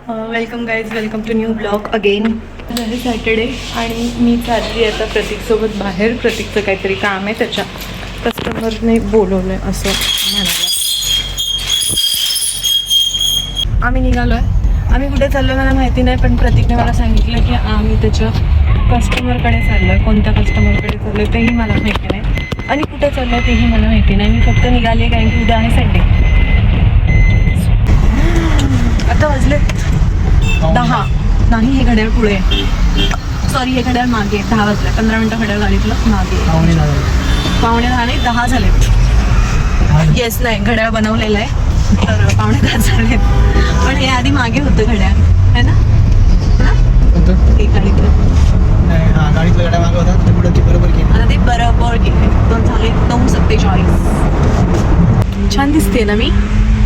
Welcome guys, welcome to new blog again. आहे Saturday आणि मी चालली आता प्रतीकसोबत बाहेर. प्रतीकचं काहीतरी काम आहे, त्याच्या कस्टमरने बोलवलं आहे असं म्हणाला. आम्ही निघालो आहे. आम्ही कुठे चाललो मला माहिती नाही, पण प्रतीकने मला सांगितलं की आम्ही त्याच्या कस्टमरकडे चाललो आहे. कोणत्या कस्टमरकडे चाललो आहे तेही मला माहिती नाही आणि कुठे चाललो आहे तेही मला माहिती नाही. मी फक्त निघाली आहे कारण की उद्या आहे संडे. आता वाजले 10 नाही, हे घड्याळ पुढे, सॉरी हे घड्याळ मागे. 10 वाजले, 15 मिनटं घड्याळ गाडीतलं मागे. 9:45 नाही 10 झाले. येस नाही, घड्याळ बनवलेलं आहे तर 9:45 झाले. पण हे आधी मागे होतं घड्याळ, है ना? ते गाडीतलं गाडीतलं गाड्या मागं होता ते पुढे बरोबर केली. आता ते बरोबर गेले. 2 झाले 9:47. छान दिसते ना मी?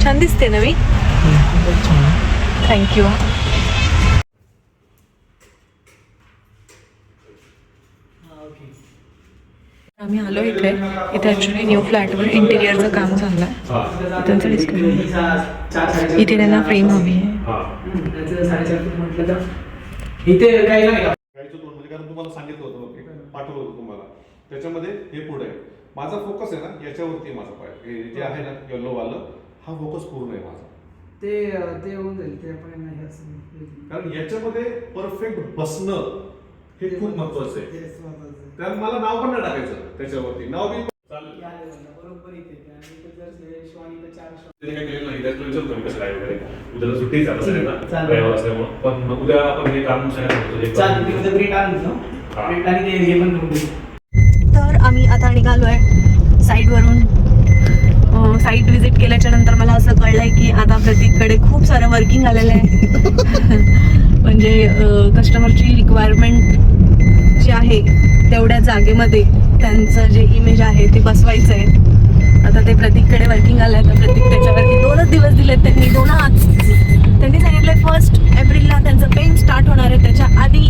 छान दिसते ना मी? थँक्यू. आम्ही आलो इथे ॲक्च्युली न्यू फ्लॅटवर इंटिरियरचं काम झालं आहे. त्यांचं डिस्कशन इथे त्यांना फ्रेम हवी आहे. इथे काही नाही काहीचं तोंड म्हणजे कारण तुम्हाला सांगितलं होतं, पाठवलं होतं तुम्हाला. त्याच्यामध्ये हे पुढे आहे. माझा फोकस आहे ना याच्यावरती आहे. माझा पाय जे आहे ना येल्लो वालं, हा फोकस पूर्ण आहे माझा. ते होऊन जाईल ते आपण कारण याच्यामध्ये परफेक्ट बसणं हे खूप महत्वाचं आहे. कारण मला नाव पण नाही टाकायचं त्याच्यावरती. नाव बी बरोबर इथे काय केलेलं नाही. त्यात विचारतो मी कसं काय वगैरे. उद्याला सुट्टी झालं सगळ्यांना रविवार असल्यामुळं. पण उद्या आपण हे काम तर आम्ही आता निघालो आहे साईडवरून. साईट व्हिजिट केल्याच्या नंतर मला असं कळलंय की आता प्रतीककडे खूप सारं वर्किंग आलेलं आहे. म्हणजे कस्टमरची रिक्वायरमेंट जी आहे तेवढ्या जागेमध्ये त्यांचं जे इमेज आहे ते बसवायचं आहे. आता ते प्रतीककडे वर्किंग आलं आहे. तर प्रतीक त्याच्यावरती 2च दिवस दिलेत त्यांनी. 2च त्यांनी सांगितलं 1 एप्रिलला त्यांचं पेंट स्टार्ट होणार आहे. त्याच्या आधी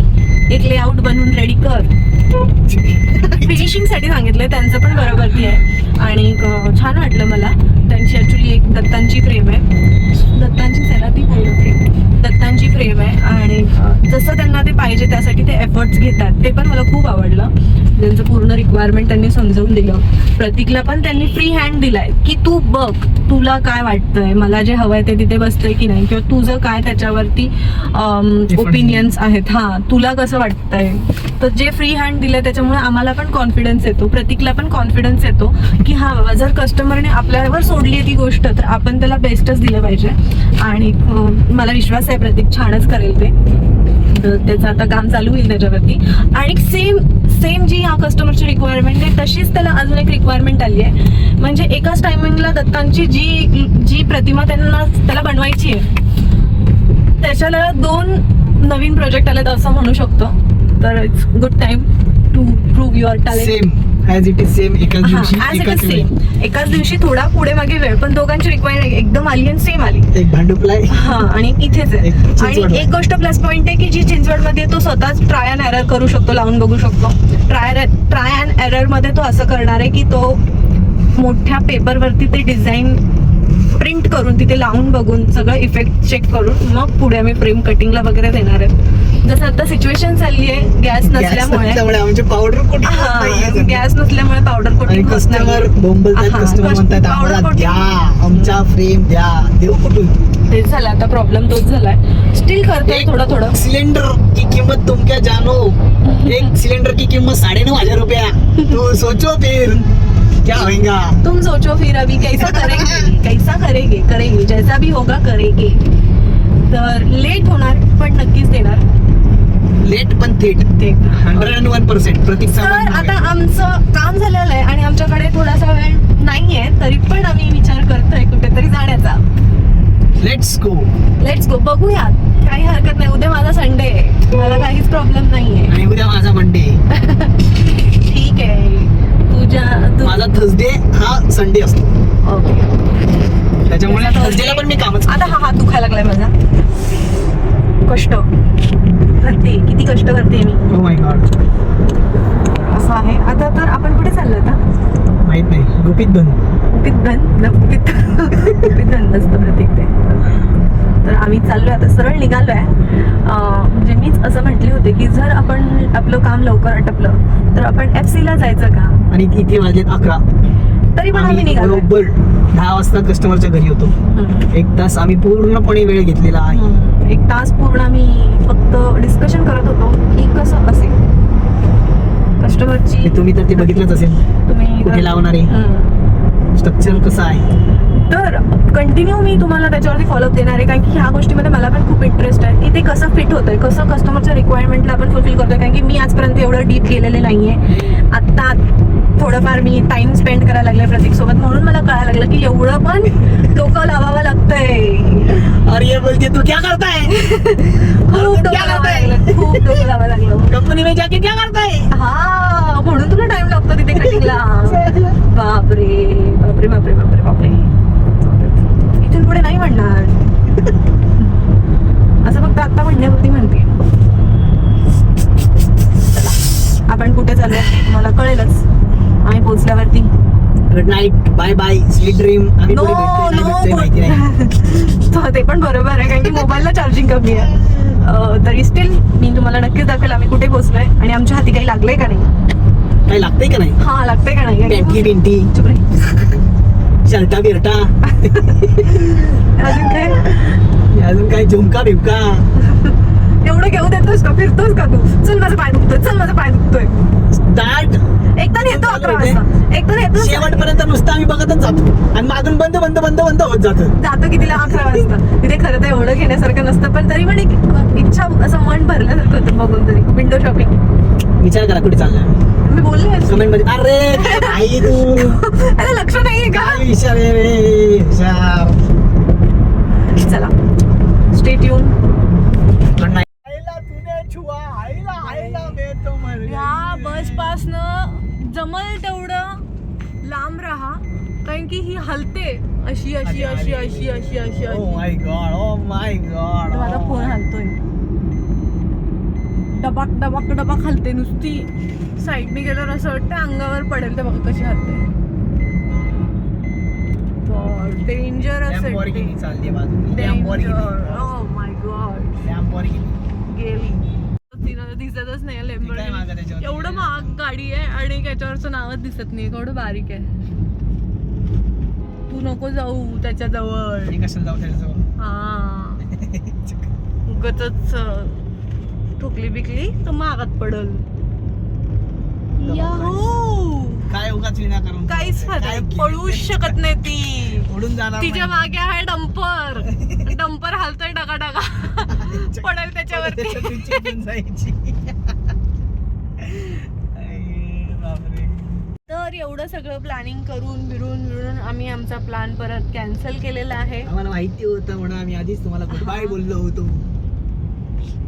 एक लेआउट बनवून रेडी कर. फिनिशिंगसाठी सांगितलं. त्यांचं पण बरोबरती आहे आणि छान वाटलं मला. त्यांची ॲक्च्युली एक दत्तांची फ्रेम आहे. दत्तांचीच आहे ना ती पूर्ण फ्रेम? दत्तांची फ्रेम आहे आणि जसं त्यांना ते पाहिजे त्यासाठी ते एफर्ट्स घेतात. ते पण मला खूप आवडलं. त्यांचं पूर्ण रिक्वायरमेंट त्यांनी समजावून दिलं. प्रतीकला पण त्यांनी फ्री हँड दिलाय की तू बघ तुला काय वाटतंय, मला जे हवंय ते तिथे बसतंय की नाही, किंवा तुझं काय त्याच्यावरती ओपिनियन्स आहेत, हां तुला कसं वाटतंय. तर जे फ्री हँड दिलंय त्याच्यामुळे आम्हाला पण कॉन्फिडन्स येतो, प्रतीकला पण कॉन्फिडन्स येतो की हा बाबा जर कस्टमरने आपल्यावर सोडली आहे ती गोष्ट तर आपण त्याला बेस्टच दिलं पाहिजे. आणि मला विश्वास आहे प्रतीक छानच करेल ते. त्याचं आता काम चालू होईल त्याच्यावरती. आणि सेम जी ह्या कस्टमरची रिक्वायरमेंट आहे तशीच त्याला अजून एक रिक्वायरमेंट आली आहे. म्हणजे एकाच टायमिंगला दत्तांची जी प्रतिमा त्याला बनवायची आहे त्याच्याला 2 नवीन प्रोजेक्ट आले असं म्हणू शकतो. तर it's good time to prove your talent. Same as it is same एकाच दिवशी थोडा पुढे मागे वेळ, पण दोघांची रिक्वायरमेंट एकदम आली आणि सेम आली. एक भांडुपला हा आणि इथेच आहे. आणि एक गोष्ट प्लस पॉईंट आहे की जी चिंचवडमध्ये तो स्वतःच ट्राय अँड एरर करू शकतो, लावून बघू शकतो. ट्राय अँड एरर मध्ये तो असं करणार आहे की तो मोठ्या पेपरवरती ते डिझाईन प्रिंट करून तिथे लावून बघून सगळं इफेक्ट चेक करून मग पुढे आम्ही फ्रेम कटिंगला वगैरे देणार आहे. जसं आता सिच्युएशन चालली आहे गॅस नसल्यामुळे, आमचे पावडर कोटिंग गॅस नसल्यामुळे पावडर कोटिंग कस्टमर म्हणतात आम्हाला द्या आमचा फ्रेम द्या, देऊ कुठून. तेच झालं आता प्रॉब्लेम, तोच झालाय. स्टील करतोय थोडं. सिलेंडर की किंमत तुम क्या जानो. एक सिलेंडर की किंमत 9,500 रुपया. तो सोचो फिर क्या होगा. तुम सोचो फिर अभी कैसा करेंगे जैसा भी होगा करेंगे. तर लेट होणार पण नक्कीच देणार. लेट पण थेट 101% प्रतीक. तर आता आमचं काम झालेलं आहे आणि आमच्याकडे थोडासा वेळ नाहीये, तरी पण आम्ही विचार करतोय कुठेतरी जाण्याचा. लेट्स गो बघूया, काही हरकत नाही. उद्या माझा संडे आहे, मला काहीच प्रॉब्लेम नाहीये. आणि उद्या माझा मंडे. ठीक आहे. माझा थर्सडे हा संडे असतो. ओके. त्याच्यामुळे थर्सडेला पण मी कामच. आता हा हात दुखायला लागलाय माझा. कष्ट करते, किती कष्ट करते मी. Oh my God. असं आहे. आता तर आपण कुठे चाललो आता माहित नाही. गुपित धन असतं प्रतीक ते. तर आम्ही चाललोय आता, सरळ निघालोय. म्हणजे मीच असं म्हटले होते की जर आपण आपलं काम लवकर आटपलं तर आपण FC ला जायचं का, आणि इथे वाजलेत 11. तरी पण आम्ही निघालोय. बरोबर 10 वाजता कस्टमरच्या घरी होतो. 1 तास आम्ही पूर्णपणे वेळ घेतलेला आहे. 1 तास पूर्ण आम्ही फक्त डिस्कशन करत होतो की कसं असेल कस्टमरची. तुम्ही तर ते बघितलंच असेल, तुम्ही कुठे लावणार आहे, स्ट्रक्चर कसं आहे. तर कंटिन्यू मी तुम्हाला त्याच्यावरती फॉलोअप देणार आहे, कारण की ह्या गोष्टीमध्ये मला पण खूप इंटरेस्ट आहे की ते कसं फिट होतंय, कसं कस्टमरच्या रिक्वायरमेंटला आपण फुलफिल करतोय. कारण की मी आजपर्यंत एवढं डीप गेलेले नाहीये. आत्ता थोडंफार मी टाइम स्पेंड करायला लागले प्रतीक सोबत, म्हणून मला कळायला लागलं की एवढं पण डोकं लावावं लागतंय. अरे ये बोलते तू क्या करता है, खूप डोकं लावावं लागलं, खूप डोकं लावावं लागलं. कंपनी में जाके क्या करता है. हा, म्हणून तुला टाइम लागतो तिथे कटिंगला. बापरे बापरे बापरे बापरे बापरे. इथून पुढे नाही म्हणणार असं, फक्त आता म्हणण्यापुरती म्हणते. चला आपण कुठे चाललोय तुम्हाला कळेलच आम्ही पोहोचल्यावरती. Good night, bye bye, sweet dream. आम्ही नो पुढे भेटतोय, नाही भेटतोय नो माहिती नाही. ते पण बरोबर आहे, कारण की मोबाईलला चार्जिंग कमी आहे. तरी स्टील मी तुम्हाला नक्कीच दाखवेल आम्ही कुठे पोहोचलोय आणि आमच्या हाती काही लागलंय का नाही. काही लागतंय का नाही, हा लागतंय का नाही. पॅन्टी बिंटी, चुप रे. शर्टा बिरटा, अजून काय अजून काय झुमका बिमका. एवढं घेऊ देतोस का, फिरतोस का तू. चल माझं पाय दुखतोय, चल माझं पाय दुखतोय. स्टार्ट एकदा येतो 11 वाजता, एकदा येतो शेवटपर्यंत नुसतं आम्ही बघतच जातो आणि मागून बंद बंद बंद बंद होत जातं. जातो कितीला 11 वाजता. तिथे खरं तर एवढं घेण्यासारखं नसतं, पण तरी पण एक इच्छा, असं मन भरल्यासारखं होतं बघून तरी. विंडो शॉपिंग विचार करा कुठे चाललाय. मी बोलले कमेंट मध्ये अरे काय आई तू, अरे लक्ष नाहीये का. काय विचार आहे रे विचार. चला स्टे ट्यून. Good night. ह्या बस पासनं जमल तेवढं लांब राहा, कारण की ही हलते अशी अशी अशी अशी अशी अशी ओ अशी. माय गॉड, ओ माय गॉड. तर माझा फोन हलतोय, डबाक डबाक डबाक हलते नुसती. साईडने गेल्यावर असं वाटतं अंगावर पडेल. तर बघा कशी हलते. डेंजर लॅम्बोर्गिनी चालली बाजूला. Lamborghini. Oh my God. Lamborghini गेली. तिला दिसतच नाही काय लॅम्बोर्गिनी. मागं त्याच्यावरती? एवढं महाग गाडी आहे आणि त्याच्यावरचं नावच दिसत नाही, एवढं बारीक आहे. तू नको जाऊ त्याच्याजवळ. मी कशाला जाऊ त्याच्याजवळ. हा उगाचच ठोकली बिकली तर मागात पडल. याहू, काय उगाच विनाकारण काहीच फायदा काय नाही. केलं पळूच तरी शकत नाही ती. उडून जाणार तिच्या नाही. मागे आहे डंपर. डंपर हालतोय डगा डगा पडेल त्याच्यावरती. त्याच्यातून चिकटून जायची. आई, बापरे. तर एवढं सगळं प्लॅनिंग करून बिरून आम्ही आमचा प्लॅन परत कॅन्सल केलेला आहे. आम्हाला माहिती होतं म्हणून आम्ही आधीच तुम्हाला गुड बाय बोललो होतो.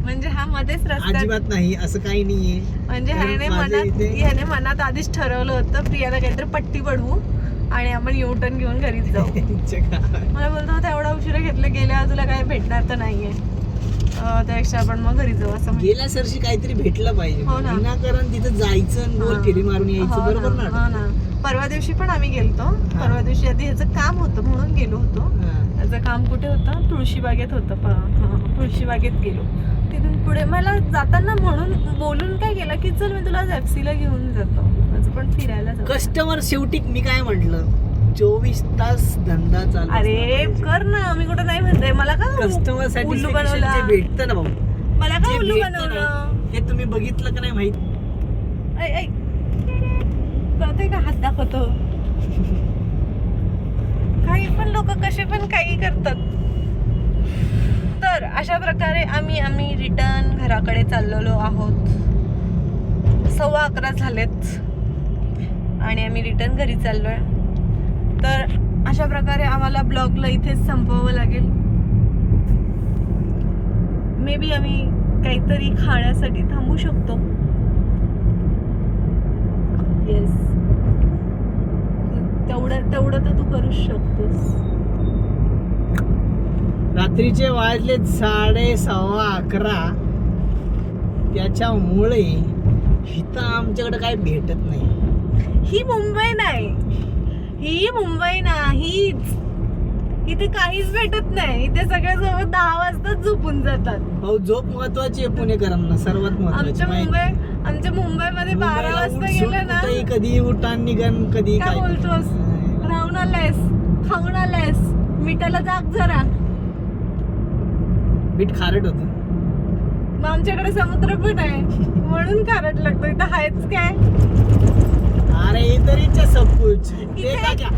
म्हणजे हा मध्येच रस्त्यात, अजिबात नाही असं काही नाहीये. म्हणजे कारण ह्याने मनात आधीच ठरवलं होतं प्रियाला काहीतरी पट्टी पडवू आणि आपण यू टर्न घेऊन घरीच जाऊ. मला बोलतो होता एवढा उशिरा घेतलं, गेल्या तुला काय भेटणार तर नाहीये, त्यापेक्षा आपण मग घरी जाऊ असं. गेल्या वर्षी काहीतरी भेटलं पाहिजे. हो ना. विनाकारण तिथं जायचं आणि गोल फेरी मारून यायचं, बरोबर ना. हो ना. परवा दिवशी पण आम्ही गेलतो. परवा दिवशी आधी ह्याचं काम होतं म्हणून गेलो होतो. हा. त्याचं काम कुठे होतं, तुळशीबागेत होतं. तुळशीबागेत गेलो. तिथून पुढे मला जाताना म्हणून बोलून काय केलं की चल मी तुला FC ला घेऊन जातो, माझं पण फिरायला जाऊ. कस्टमर शेवटी मी काय म्हंटल, 24 तास धंदा चालू. अरे कर ना, मी कुठं नाही म्हणते. मला का कस्टमर उल्लू सॅटिस्फॅक्शन बनवला, जे भेटतं ना भाऊ, मला का जे उल्लू भेटतं बनवलं. ना, हे तुम्ही बघितलं का नाही माहित. ऐ ऐ कळतंय का हात दाखवतो. काही पण लोक कसे पण काही करतात. तर अशा प्रकारे आम्ही रिटर्न घराकडे चाललेलो आहोत. 11:15 झालेत आणि आम्ही रिटर्न घरी चाललोय. तर अशा प्रकारे आम्हाला ब्लॉगला इथेच संपवावं लागेल. मे बी आम्ही काहीतरी खाण्यासाठी थांबू शकतो. येस, तेवढं तर तू करूच शकतोस. रात्रीचे वाजले 11:15. त्याच्यामुळे इथं आमच्याकडे काय भेटत नाही. ही मुंबई नाही, ही मुंबई नाही, इथे काहीच भेटत नाही. इथे सगळे सोबत 10 वाजता झोपून जातात. भाऊ झोप महत्वाची आहे पुणेकरांना, सर्वात महत्वाची. आमच्या मुंबईमध्ये 12 वाजता गेलं ना, कधी उठान निघन, कधी काय बोलतोस, राहून आलायस, खाऊन आलायस, मिठाला जाग जरा. बीट खारट होत. मग आमच्याकडे समुद्र पण आहे म्हणून खारट लागतो. इथं आहेच काय. अरे इधर ही सब कुछ. इथे- देखा क्या,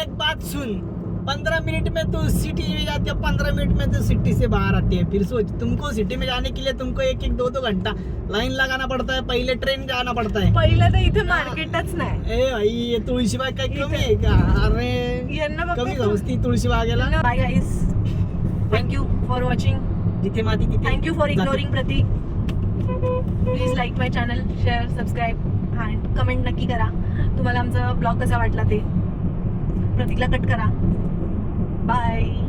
एक बात सुन, 15 मिनट में तू सिटी में जाती है, 15 मिनट में तू सिटी से बाहर आती है. फिर सोच, तुमको सिटी में जाने के लिए तुमको 1-2 घंटा लाइन लगाना पड़ता है, पहले ट्रेन जाना पड़ता है. पहिलं तर इथे मार्केटच नाही. ए भाई, ये तुळशीबाग काय कमी आहे का? अरे यांना कमी बघ. समजती तुळशीबागेला. Bye guys, thank you for watching. जिथे माती तिथे थँक्यू फॉर जाते. Ignoring Pratik. Please like my channel, share, subscribe आणि कमेंट नक्की करा. तुम्हाला आमचा ब्लॉग कसा वाटला ते. प्रतीकला कट करा. बाय.